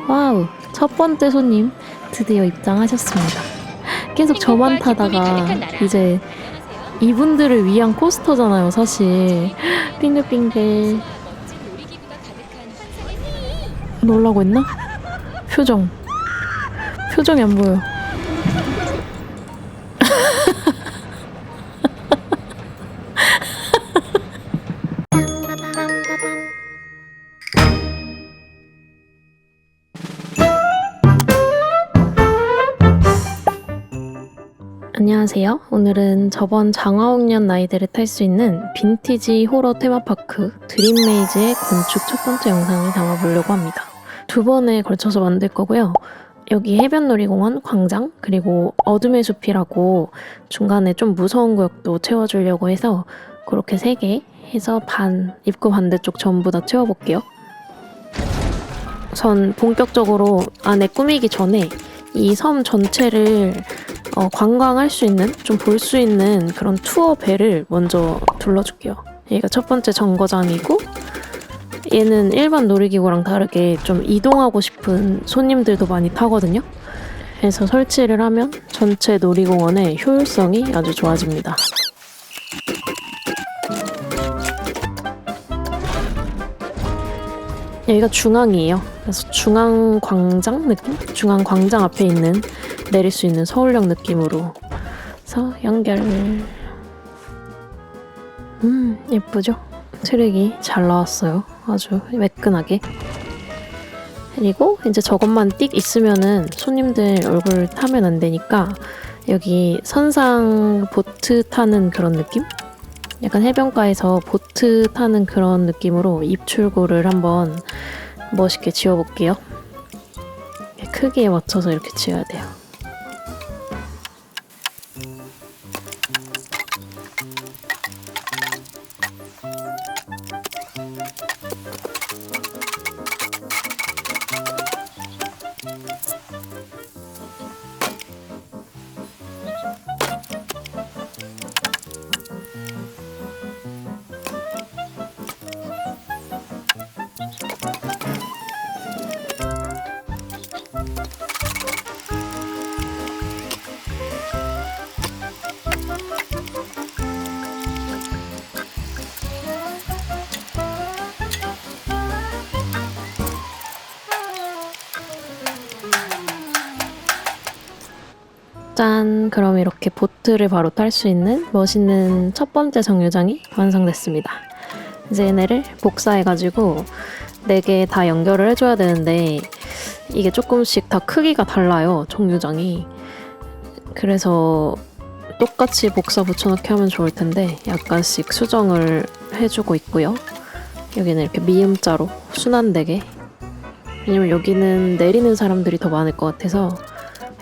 와우, 첫 번째 손님 드디어 입장하셨습니다. 계속 저만 타다가 이제 이분들을 위한 코스터잖아요, 사실. 빙글빙글. 놀라고 했나? 표정이 안 보여. 안녕하세요. 오늘은 저번 장화홍련 라이드를 탈 수 있는 빈티지 호러 테마파크 드림메이즈의 건축 첫 번째 영상을 담아보려고 합니다. 2번에 걸쳐서 만들 거고요. 여기 해변놀이공원, 광장, 그리고 어둠의 숲이라고 중간에 좀 무서운 구역도 채워주려고 해서 그렇게 3개 해서 입구 반대쪽 전부 다 채워볼게요. 우선 본격적으로 안에 꾸미기 전에 이 섬 전체를 관광할 수 있는, 좀 볼 수 있는 그런 투어 배를 먼저 둘러줄게요. 얘가 첫 번째 정거장이고, 얘는 일반 놀이기구랑 다르게 좀 이동하고 싶은 손님들도 많이 타거든요. 그래서 설치를 하면 전체 놀이공원의 효율성이 아주 좋아집니다. 여기가 중앙이에요. 그래서 중앙광장 느낌? 중앙광장 앞에 있는 내릴 수 있는 서울역 느낌으로 해서 연결. 예쁘죠? 트랙이 잘 나왔어요. 아주 매끈하게. 그리고 이제 저것만 띡 있으면은 손님들 얼굴 타면 안 되니까 여기 선상 보트 타는 그런 느낌? 약간 해변가에서 보트 타는 그런 느낌으로 입출구를 한번 멋있게 지어볼게요. 크기에 맞춰서 이렇게 지어야 돼요. 짠! 그럼 이렇게 보트를 바로 탈 수 있는 멋있는 첫 번째 정류장이 완성됐습니다. 이제 얘네를 복사해가지고 4개 다 연결을 해줘야 되는데 이게 조금씩 다 크기가 달라요, 정류장이. 그래서 똑같이 복사 붙여넣기 하면 좋을 텐데 약간씩 수정을 해주고 있고요. 여기는 이렇게 미음자로 순환되게. 왜냐면 여기는 내리는 사람들이 더 많을 것 같아서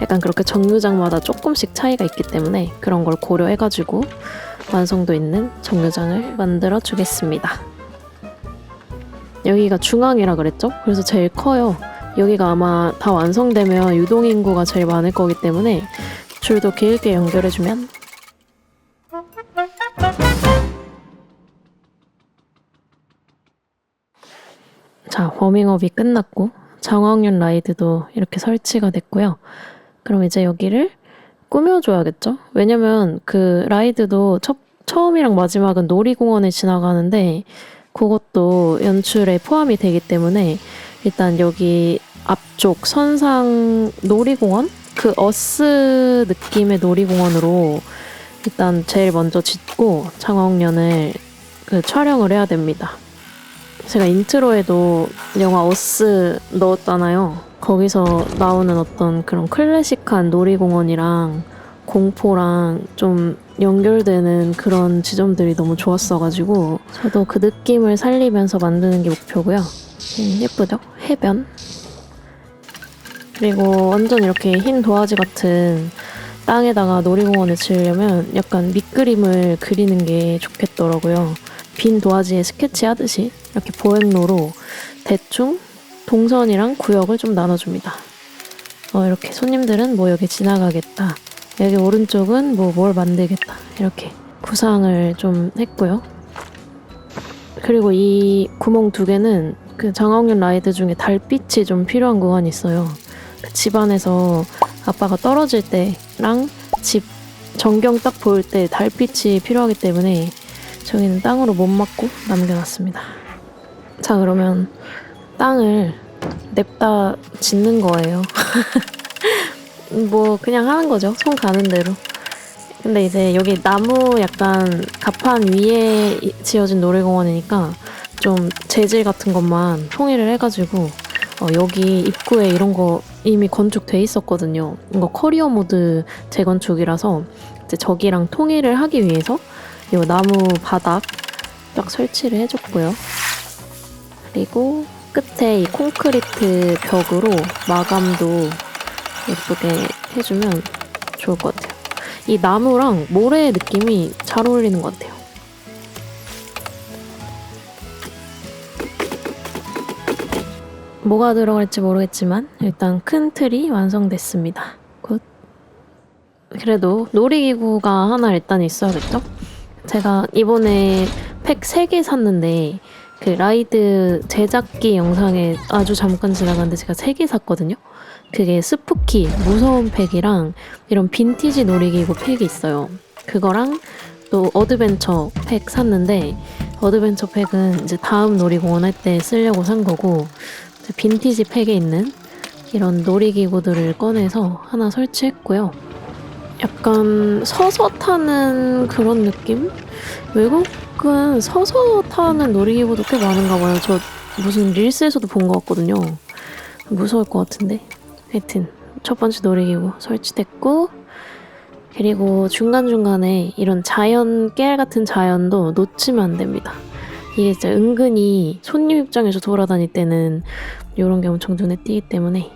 약간 그렇게 정류장마다 조금씩 차이가 있기 때문에 그런 걸 고려해가지고 완성도 있는 정류장을 만들어 주겠습니다. 여기가 중앙이라 그랬죠? 그래서 제일 커요. 여기가 아마 다 완성되면 유동인구가 제일 많을 거기 때문에 줄도 길게 연결해주면 자, 워밍업이 끝났고 장화홍련 라이드도 이렇게 설치가 됐고요. 그럼 이제 여기를 꾸며줘야겠죠? 왜냐면 그 라이드도 처음이랑 마지막은 놀이공원을 지나가는데 그것도 연출에 포함이 되기 때문에 일단 여기 앞쪽 선상 놀이공원? 그 어스 느낌의 놀이공원으로 일단 제일 먼저 짓고 장화홍련을 촬영을 해야 됩니다. 제가 인트로에도 영화 어스 넣었잖아요. 거기서 나오는 어떤 그런 클래식한 놀이공원이랑 공포랑 좀 연결되는 그런 지점들이 너무 좋았어가지고 저도 그 느낌을 살리면서 만드는 게 목표고요. 예쁘죠? 해변. 그리고 완전 이렇게 흰 도화지 같은 땅에다가 놀이공원을 지으려면 약간 밑그림을 그리는 게 좋겠더라고요. 빈 도화지에 스케치 하듯이 이렇게 보행로로 대충 동선이랑 구역을 좀 나눠줍니다. 이렇게 손님들은 뭐 여기 지나가겠다. 여기 오른쪽은 뭐 뭘 만들겠다. 이렇게 구상을 좀 했고요. 그리고 이 구멍 2개는 그 장화홍련 라이드 중에 달빛이 좀 필요한 구간이 있어요. 그 집 안에서 아빠가 떨어질 때랑 집 전경 딱 보일 때 달빛이 필요하기 때문에 저기는 땅으로 못 막고 남겨놨습니다. 자, 그러면 땅을 냅다 짓는 거예요. 뭐 그냥 하는 거죠. 손 가는 대로. 근데 이제 여기 나무 약간 가판 위에 지어진 놀이공원이니까 좀 재질 같은 것만 통일을 해가지고 여기 입구에 이런 거 이미 건축돼 있었거든요. 이거 커리어 모드 재건축이라서 이제 저기랑 통일을 하기 위해서 이 나무 바닥 딱 설치를 해줬고요. 그리고 끝에 이 콘크리트 벽으로 마감도 예쁘게 해주면 좋을 것 같아요. 이 나무랑 모래의 느낌이 잘 어울리는 것 같아요. 뭐가 들어갈지 모르겠지만 일단 큰 틀이 완성됐습니다. 굿. 그래도 놀이기구가 하나 일단 있어야겠죠? 제가 이번에 팩 3개 샀는데 그 라이드 제작기 영상에 아주 잠깐 지나갔는데 제가 3개 샀거든요? 그게 스푸키 무서운 팩이랑 이런 빈티지 놀이기구 팩이 있어요. 그거랑 또 어드벤처 팩 샀는데 어드벤처 팩은 이제 다음 놀이공원 할 때 쓰려고 산 거고 빈티지 팩에 있는 이런 놀이기구들을 꺼내서 하나 설치했고요. 약간 서서 타는 그런 느낌? 외국은 서서 타는 놀이기구도 꽤 많은가 봐요. 저 무슨 릴스에서도 본 것 같거든요. 무서울 것 같은데. 하여튼 첫 번째 놀이기구 설치됐고, 그리고 중간중간에 이런 자연 깨알 같은 자연도 놓치면 안 됩니다. 이게 진짜 은근히 손님 입장에서 돌아다닐 때는 이런 게 엄청 눈에 띄기 때문에.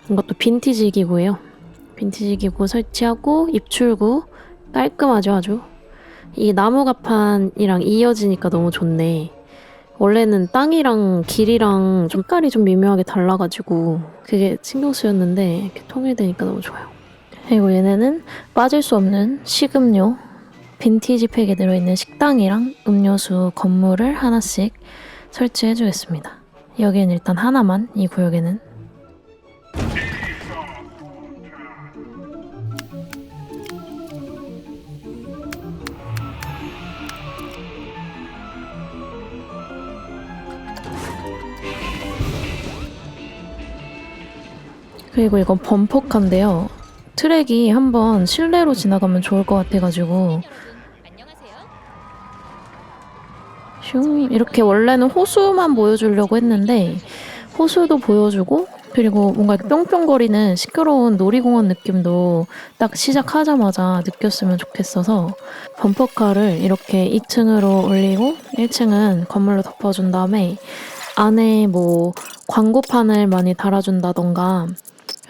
이것도 빈티지 기구예요. 빈티지 기구 설치하고 입출구 깔끔하죠, 아주. 이 나무 가판이랑 이어지니까 너무 좋네. 원래는 땅이랑 길이랑 좀 색깔이 좀 미묘하게 달라가지고 그게 신경 쓰였는데 이렇게 통일되니까 너무 좋아요. 그리고 얘네는 빠질 수 없는 식음료, 빈티지 팩에 들어있는 식당이랑 음료수 건물을 하나씩 설치해주겠습니다. 여기는 일단 하나만, 이 구역에는. 그리고 이건 범퍼카인데요. 트랙이 한번 실내로 지나가면 좋을 것 같아가지고 슝 이렇게 원래는 호수만 보여주려고 했는데 호수도 보여주고 그리고 뭔가 뿅뿅거리는 시끄러운 놀이공원 느낌도 딱 시작하자마자 느꼈으면 좋겠어서 범퍼카를 이렇게 2층으로 올리고 1층은 건물로 덮어준 다음에 안에 뭐 광고판을 많이 달아준다던가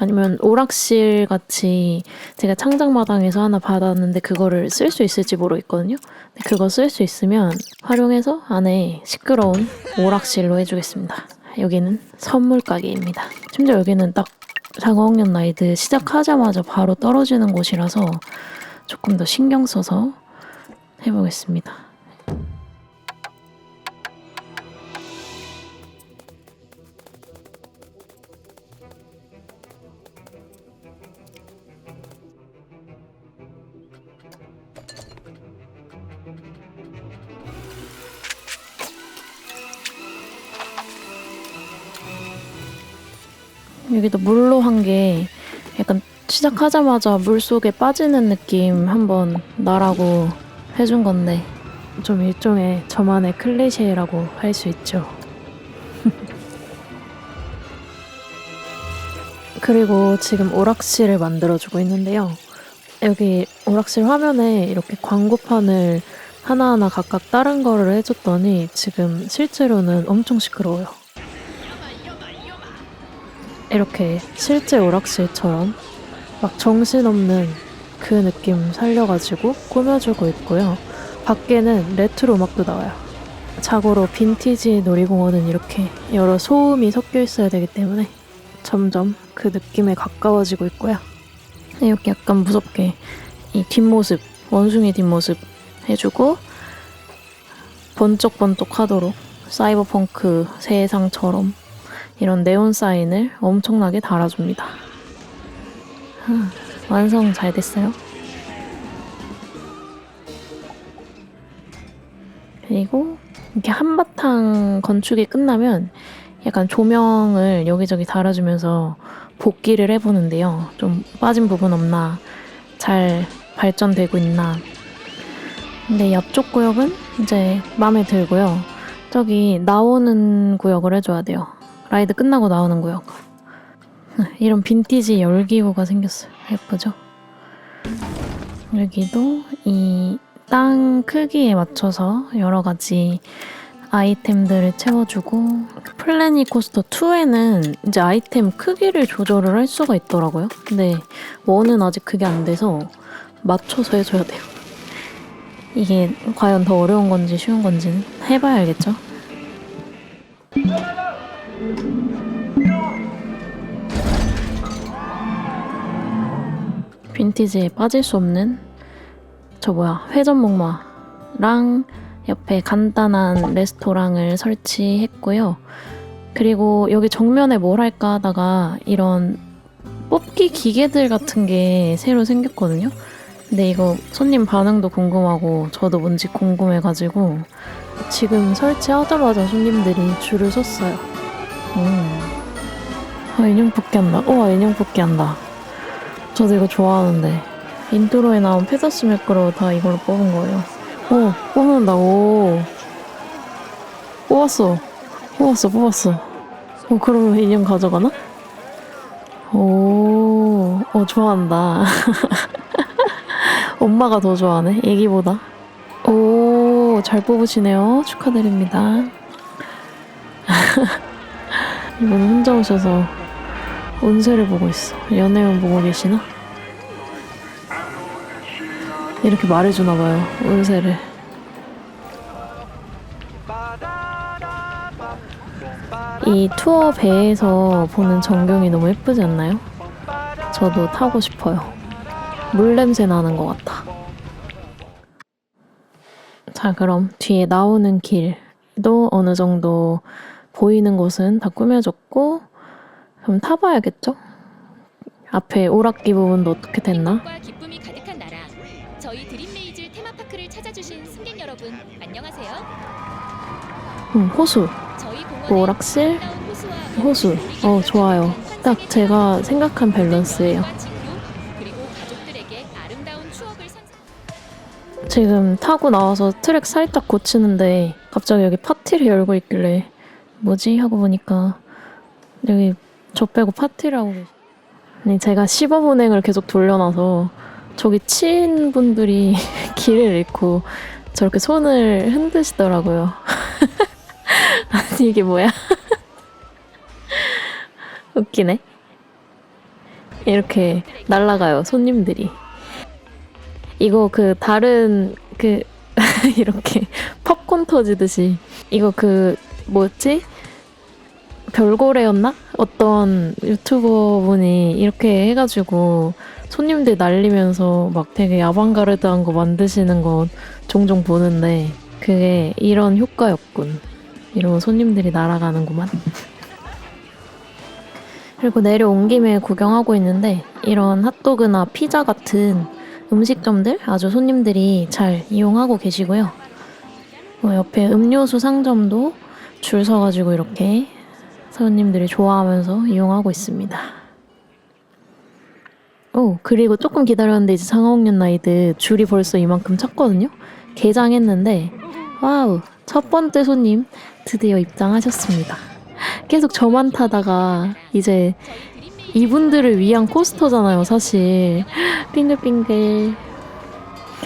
아니면 오락실 같이 제가 창작마당에서 하나 받았는데 그거를 쓸 수 있을지 모르겠거든요. 근데 그거 쓸 수 있으면 활용해서 안에 시끄러운 오락실로 해주겠습니다. 여기는 선물 가게입니다. 심지어 여기는 딱 장화홍련 라이드 시작하자마자 바로 떨어지는 곳이라서 조금 더 신경 써서 해보겠습니다. 여기도 물로 한 게 약간 시작하자마자 물속에 빠지는 느낌 한번 나라고 해준 건데 좀 일종의 저만의 클리셰라고 할 수 있죠. 그리고 지금 오락실을 만들어주고 있는데요. 여기 오락실 화면에 이렇게 광고판을 하나하나 각각 다른 거를 해줬더니 지금 실제로는 엄청 시끄러워요. 이렇게 실제 오락실처럼 막 정신없는 그 느낌 살려가지고 꾸며주고 있고요. 밖에는 레트로 음악도 나와요. 자고로 빈티지 놀이공원은 이렇게 여러 소음이 섞여 있어야 되기 때문에 점점 그 느낌에 가까워지고 있고요. 이렇게 약간 무섭게 이 뒷모습, 원숭이 뒷모습 해주고 번쩍번쩍 하도록 사이버펑크 세상처럼 이런 네온 사인을 엄청나게 달아줍니다. 완성 잘 됐어요. 그리고 이렇게 한바탕 건축이 끝나면 약간 조명을 여기저기 달아주면서 복기를 해보는데요. 좀 빠진 부분 없나, 잘 발전되고 있나. 근데 옆쪽 구역은 이제 마음에 들고요. 저기 나오는 구역을 해줘야 돼요. 라이드 끝나고 나오는 구역. 이런 빈티지 열기구가 생겼어요. 예쁘죠? 여기도 이 땅 크기에 맞춰서 여러 가지 아이템들을 채워주고, 플래닛 코스터 2에는 이제 아이템 크기를 조절을 할 수가 있더라고요. 근데 1은 아직 그게 안 돼서 맞춰서 해줘야 돼요. 이게 과연 더 어려운 건지 쉬운 건지는 해봐야 알겠죠? 빈티지에 빠질 수 없는 회전목마랑 옆에 간단한 레스토랑을 설치했고요. 그리고 여기 정면에 뭘 할까 하다가 이런 뽑기 기계들 같은 게 새로 생겼거든요. 근데 이거 손님 반응도 궁금하고 저도 뭔지 궁금해가지고 지금 설치하자마자 손님들이 줄을 섰어요. 인형 뽑기 한다. 우와, 인형 뽑기 한다. 저도 이거 좋아하는데 인트로에 나온 페더스 매크로 다 이걸로 뽑은 거예요. 뽑는다. 오, 뽑았어. 그러면 인형 가져가나? 좋아한다. 엄마가 더 좋아하네, 애기보다. 오, 잘 뽑으시네요. 축하드립니다. 이분 혼자 오셔서 운세를 보고 있어. 연애운 보고 계시나? 이렇게 말해주나봐요, 운세를. 이 투어 배에서 보는 전경이 너무 예쁘지 않나요? 저도 타고 싶어요. 물 냄새 나는 것 같아. 자, 그럼 뒤에 나오는 길도 어느 정도 보이는 곳은 다 꾸며졌고, 그럼 타봐야겠죠? 앞에 오락기 부분도 어떻게 됐나? 기쁨이 가득한 나라. 저희 드림메이즈 테마파크를 찾아주신 승객 여러분, 안녕하세요. 호수. 저희 공원에 오락실, 아름다운 호수. 좋아요. 딱 제가 생각한 밸런스예요. 그리고 가족들에게 아름다운 추억을 선사. 지금 타고 나와서 트랙 살짝 고치는데 갑자기 여기 파티를 열고 있길래 뭐지? 하고 보니까 여기 저 빼고 파티를 하고 계시. 아니, 제가 시범 운행을 계속 돌려놔서 저기 치인 분들이 길을 잃고 저렇게 손을 흔드시더라고요. 아니, 이게 뭐야? 웃기네. 이렇게 날아가요, 손님들이. 이거 다른 이렇게 팝콘 터지듯이. 이거 뭐였지? 별고래였나? 어떤 유튜버 분이 이렇게 해가지고 손님들 날리면서 막 되게 아방가르드한 거 만드시는 거 종종 보는데 그게 이런 효과였군. 이러고 손님들이 날아가는구만. 그리고 내려온 김에 구경하고 있는데 이런 핫도그나 피자 같은 음식점들 아주 손님들이 잘 이용하고 계시고요. 옆에 음료수 상점도 줄 서가지고 이렇게 손님들이 좋아하면서 이용하고 있습니다. 그리고 조금 기다렸는데 이제 상하옥련 라이드 줄이 벌써 이만큼 찼거든요. 개장했는데 와우, 첫 번째 손님 드디어 입장하셨습니다. 계속 저만 타다가 이제 이분들을 위한 코스터잖아요, 사실. 빙글빙글.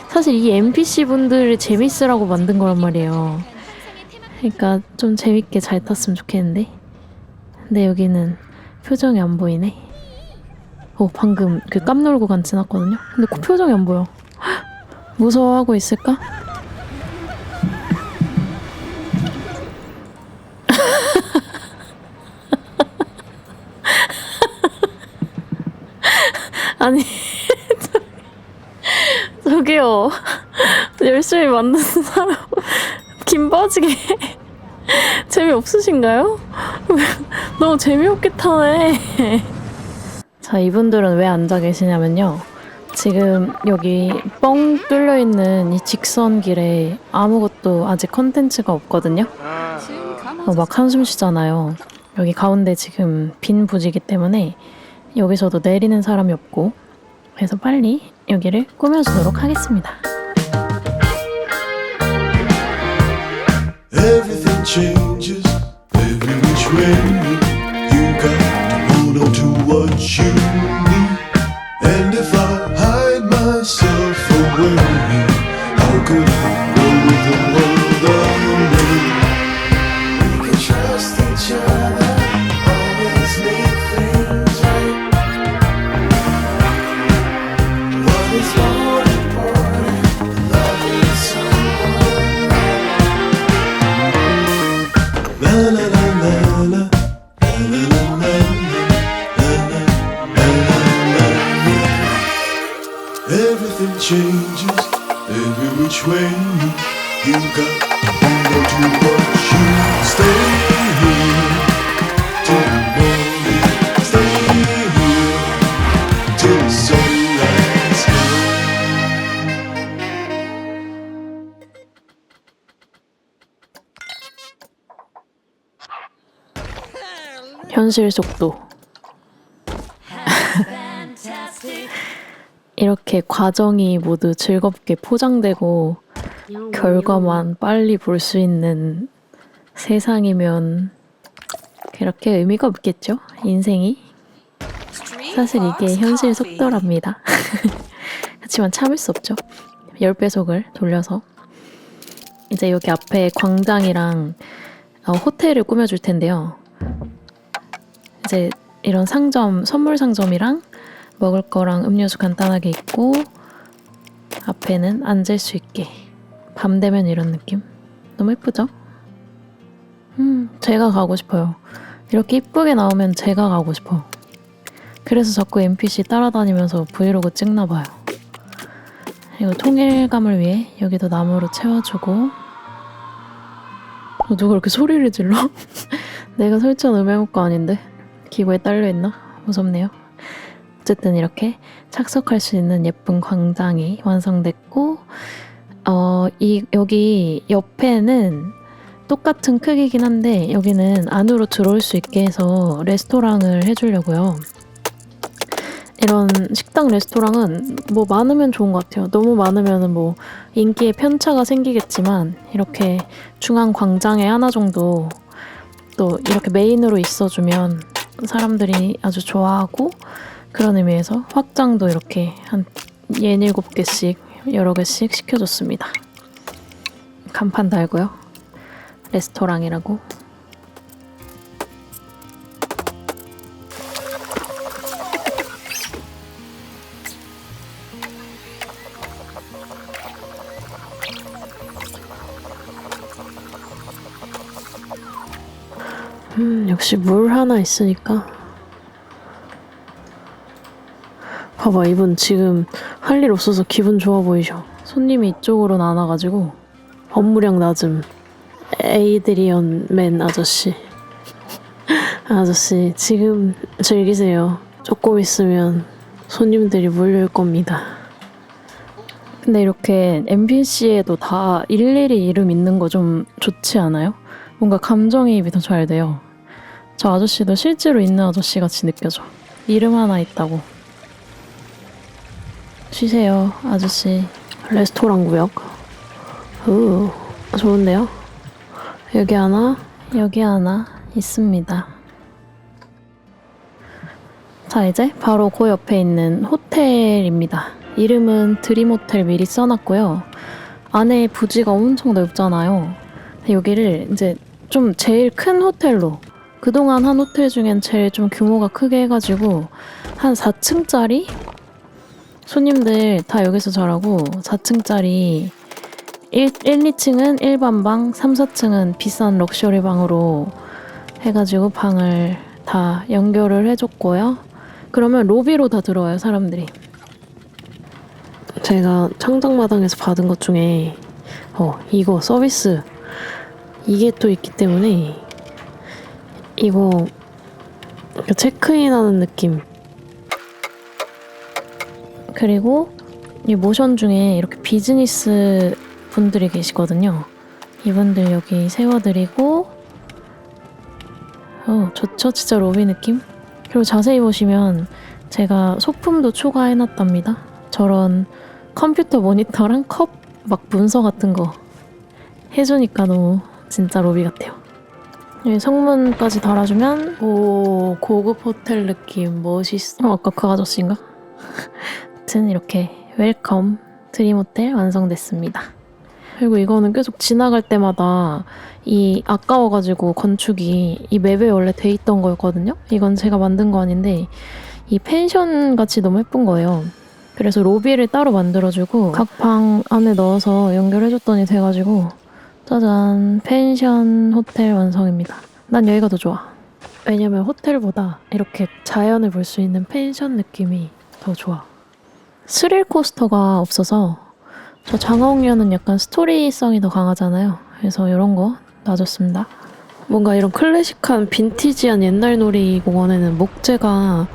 사실 이 NPC 분들을 재밌으라고 만든 거란 말이에요. 그러니까 좀 재밌게 잘 탔으면 좋겠는데. 근데 여기는 표정이 안 보이네. 방금 깜놀고 간 지났거든요. 근데 표정이 안 보여. 무서워하고 있을까? 아니, 저기요. 열심히 만드는 사람 김 빠지게 재미없으신가요? 너무 재미없게 타네. 자, 이분들은 왜 앉아 계시냐면요. 지금 여기 뻥 뚫려 있는 이 직선 길에 아무것도 아직 컨텐츠가 없거든요. 막 한숨 쉬잖아요. 여기 가운데 지금 빈 부지기 때문에 여기서도 내리는 사람이 없고, 그래서 빨리 여기를 꾸며주도록 하겠습니다. Everything changes every which way. You got to hold on to what you need. And if I hide myself away, how could I go with the world away? We can trust each other, always make things right. What is more important, loving someone right? La la la la la, la la la la, la la la la la. Everything changes every which way. You got to hold on to what you stay here till the morning. Stay here till the sunrise comes. 현실 속도. 이렇게 과정이 모두 즐겁게 포장되고 결과만 빨리 볼 수 있는 세상이면 그렇게 의미가 없겠죠? 인생이. 사실 이게 현실 속도랍니다. 그렇지만 참을 수 없죠. 10배속을 돌려서. 이제 여기 앞에 광장이랑 호텔을 꾸며줄 텐데요. 이제 이런 상점, 선물 상점이랑 먹을 거랑 음료수 간단하게 있고, 앞에는 앉을 수 있게. 밤 되면 이런 느낌. 너무 예쁘죠? 제가 가고 싶어요. 이렇게 이쁘게 나오면 제가 가고 싶어. 그래서 자꾸 NPC 따라다니면서 브이로그 찍나 봐요. 그리고 통일감을 위해 여기도 나무로 채워주고. 누가 그렇게 소리를 질러? 내가 설치한 음향효과 아닌데? 기구에 딸려있나? 무섭네요. 어쨌든 이렇게 착석할 수 있는 예쁜 광장이 완성됐고, 여기 옆에는 똑같은 크기긴 한데 여기는 안으로 들어올 수 있게 해서 레스토랑을 해주려고요. 이런 식당 레스토랑은 뭐 많으면 좋은 것 같아요. 너무 많으면 뭐 인기에 편차가 생기겠지만, 이렇게 중앙 광장에 하나 정도 또 이렇게 메인으로 있어주면 사람들이 아주 좋아하고, 그런 의미에서 확장도 이렇게 한 67개씩 여러 개씩 시켜줬습니다. 간판 달고요. 레스토랑이라고. 역시 물 하나 있으니까. 봐봐, 이분 지금 할 일 없어서 기분 좋아 보이셔. 손님이 이쪽으로는 안 와가지고. 업무량 낮음. 에이드리언 맨 아저씨. 아저씨, 지금 즐기세요. 조금 있으면 손님들이 몰려올 겁니다. 근데 이렇게 NPC에도 다 일일이 이름 있는 거 좀 좋지 않아요? 뭔가 감정이입이 더 잘 돼요. 저 아저씨도 실제로 있는 아저씨 같이 느껴져. 이름 하나 있다고. 쉬세요, 아저씨. 레스토랑 구역. 오, 좋은데요? 여기 하나, 여기 하나 있습니다. 자, 이제 바로 그 옆에 있는 호텔입니다. 이름은 드림호텔 미리 써놨고요. 안에 부지가 엄청 넓잖아요. 여기를 이제 좀 제일 큰 호텔로, 그동안 한 호텔 중엔 제일 좀 규모가 크게 해가지고 한 4층짜리? 손님들 다 여기서 자라고 4층짜리 1, 2층은 일반 방, 3, 4층은 비싼 럭셔리 방으로 해가지고 방을 다 연결을 해줬고요. 그러면 로비로 다 들어와요, 사람들이. 제가 창작마당에서 받은 것 중에 이거 서비스 이게 또 있기 때문에 이거 이렇게 체크인하는 느낌. 그리고 이 모션 중에 이렇게 비즈니스 분들이 계시거든요. 이분들 여기 세워드리고 좋죠? 진짜 로비 느낌? 그리고 자세히 보시면 제가 소품도 초과해놨답니다. 저런 컴퓨터 모니터랑 컵 막 문서 같은 거 해주니까 너무 진짜 로비 같아요. 여기 성문까지 달아주면 오 고급 호텔 느낌 멋있어. 아까 그 아저씨인가? 아무튼 이렇게 웰컴 드림 호텔 완성됐습니다. 그리고 이거는 계속 지나갈 때마다 이 아까워가지고 건축이 이 맵에 원래 돼 있던 거였거든요. 이건 제가 만든 거 아닌데 이 펜션 같이 너무 예쁜 거예요. 그래서 로비를 따로 만들어주고 각 방 안에 넣어서 연결해줬더니 돼가지고 짜잔 펜션 호텔 완성입니다. 난 여기가 더 좋아. 왜냐면 호텔보다 이렇게 자연을 볼 수 있는 펜션 느낌이 더 좋아. 스릴 코스터가 없어서 저 장화홍련은 약간 스토리성이 더 강하잖아요. 그래서 이런 거 놔줬습니다. 뭔가 이런 클래식한 빈티지한 옛날 놀이공원에는 목재가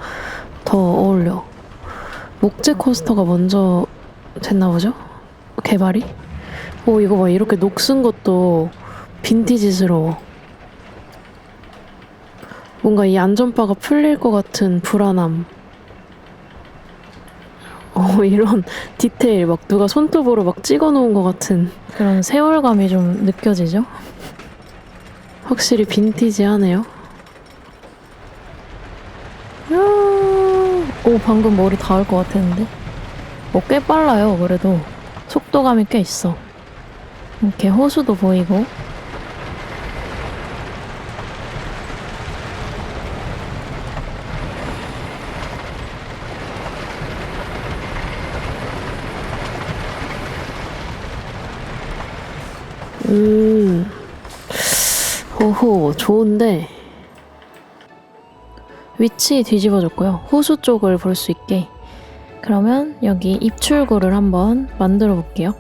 더 어울려. 목재 코스터가 먼저 됐나 보죠? 개발이? 오 이거 봐 이렇게 녹슨 것도 빈티지스러워. 뭔가 이 안전바가 풀릴 것 같은 불안함. 이런 디테일 막 누가 손톱으로 막 찍어놓은 것 같은 그런 세월감이 좀 느껴지죠? 확실히 빈티지하네요. 오 방금 머리 닿을 것 같았는데 꽤 빨라요. 그래도 속도감이 꽤 있어. 이렇게 호수도 보이고 오호 좋은데 위치 뒤집어줬고요. 호수 쪽을 볼 수 있게. 그러면 여기 입출구를 한번 만들어 볼게요.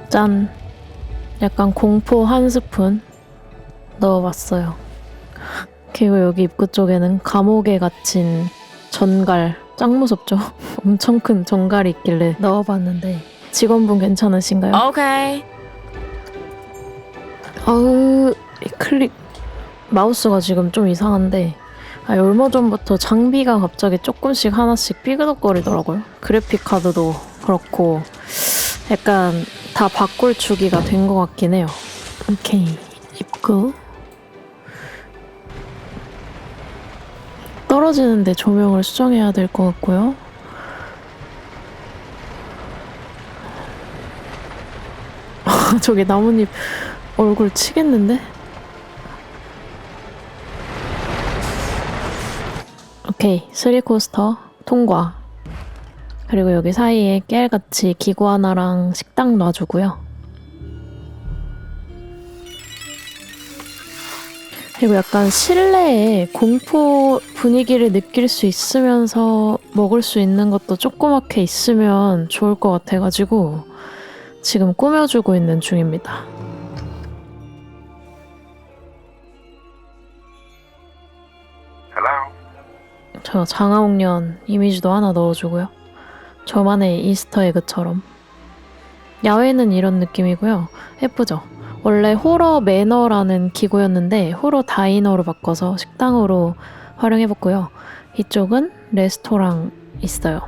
짠! 약간 공포 한 스푼 넣어봤어요. 그리고 여기 입구 쪽에는 감옥에 갇힌 전갈, 짱 무섭죠? 엄청 큰 전갈이 있길래 넣어봤는데 직원분 괜찮으신가요? 오케이. 아우 이 클릭 마우스가 지금 좀 이상한데 얼마 전부터 장비가 갑자기 조금씩 하나씩 삐그덕거리더라고요. 그래픽 카드도 그렇고 약간 다 바꿀 주기가 된 것 같긴 해요. 오케이 입구 떨어지는데 조명을 수정해야 될 것 같고요. 저기 나뭇잎 얼굴 치겠는데? 오케이, 스릴코스터 통과. 그리고 여기 사이에 깨알같이 기구 하나랑 식당 놔주고요. 그리고 약간 실내에 공포 분위기를 느낄 수 있으면서 먹을 수 있는 것도 조그맣게 있으면 좋을 것 같아가지고 지금 꾸며주고 있는 중입니다. 저 장화홍련 이미지도 하나 넣어주고요. 저만의 이스터에그처럼. 야외는 이런 느낌이고요. 예쁘죠? 원래 호러 매너라는 기구였는데 호러 다이너로 바꿔서 식당으로 활용해봤고요. 이쪽은 레스토랑 있어요.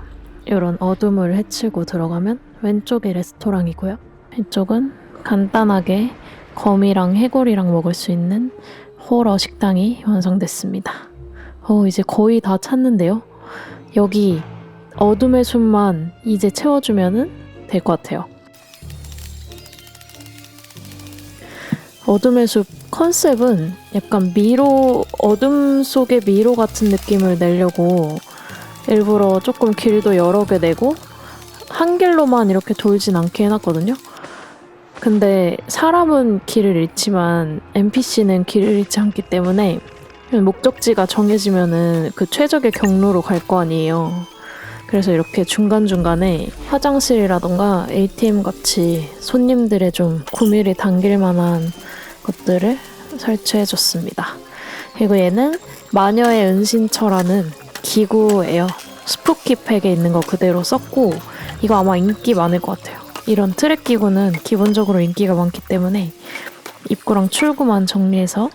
이런 어둠을 헤치고 들어가면 왼쪽이 레스토랑이고요. 이쪽은 간단하게 거미랑 해골이랑 먹을 수 있는 호러 식당이 완성됐습니다. 이제 거의 다 찾는데요. 여기 어둠의 숲만 이제 채워주면은 될 것 같아요. 어둠의 숲 컨셉은 약간 미로, 어둠 속의 미로 같은 느낌을 내려고 일부러 조금 길도 여러 개 내고 한 길로만 이렇게 돌진 않게 해놨거든요. 근데 사람은 길을 잃지만 NPC는 길을 잃지 않기 때문에 목적지가 정해지면은 그 최적의 경로로 갈 거 아니에요. 그래서 이렇게 중간중간에 화장실이라던가 ATM 같이 손님들의 좀 구미를 당길 만한 것들을 설치해줬습니다. 그리고 얘는 마녀의 은신처라는 기구예요. 스푸키 팩에 있는 거 그대로 썼고 이거 아마 인기 많을 것 같아요. 이런 트랙 기구는 기본적으로 인기가 많기 때문에 입구랑 출구만 정리해서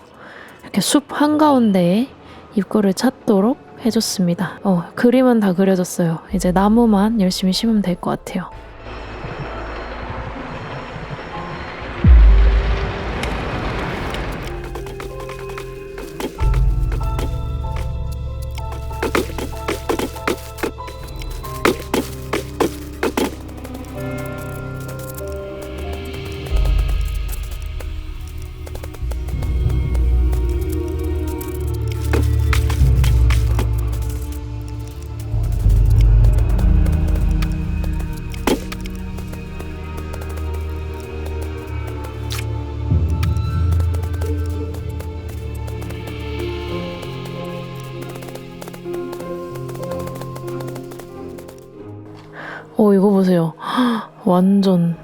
이렇게 숲 한가운데에 입구를 찾도록 해줬습니다. 그림은 다 그려졌어요. 이제 나무만 열심히 심으면 될 것 같아요. 이거 보세요. 완전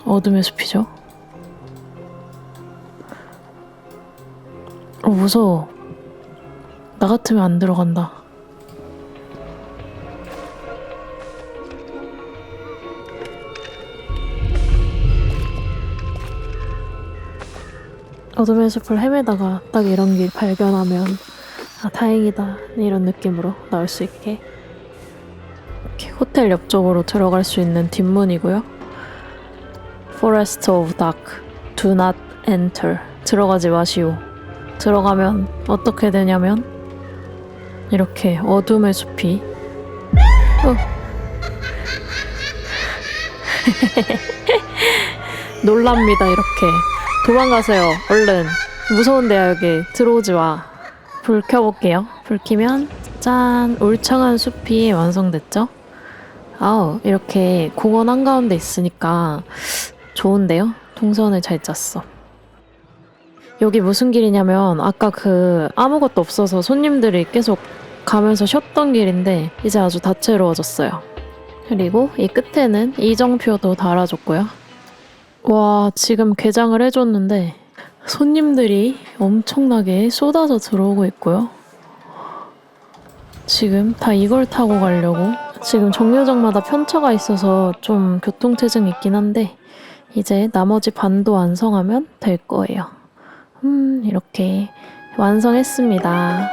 어둠의 숲이죠? 무서워. 나 같으면 안 들어간다. 어둠의 숲을 헤매다가 딱 이런 길 발견하면 다행이다 이런 느낌으로 나올 수 있게 이렇게 호텔 옆쪽으로 들어갈 수 있는 뒷문이고요. Forest of Dark, Do not enter. 들어가지 마시오. 들어가면 어떻게 되냐면 이렇게 어둠의 숲이 놀랍니다. 이렇게 도망가세요. 얼른. 무서운데요. 여기 들어오지 마. 불 켜볼게요. 불 켜면 짠! 울창한 숲이 완성됐죠? 이렇게 공원 한가운데 있으니까 좋은데요? 동선을 잘 짰어. 여기 무슨 길이냐면 아까 아무것도 없어서 손님들이 계속 가면서 쉬었던 길인데 이제 아주 다채로워졌어요. 그리고 이 끝에는 이정표도 달아줬고요. 와, 지금 개장을 해줬는데 손님들이 엄청나게 쏟아져 들어오고 있고요. 지금 다 이걸 타고 가려고. 지금 정류장마다 편차가 있어서 좀 교통체증이 있긴 한데 이제 나머지 반도 완성하면 될 거예요. 이렇게 완성했습니다.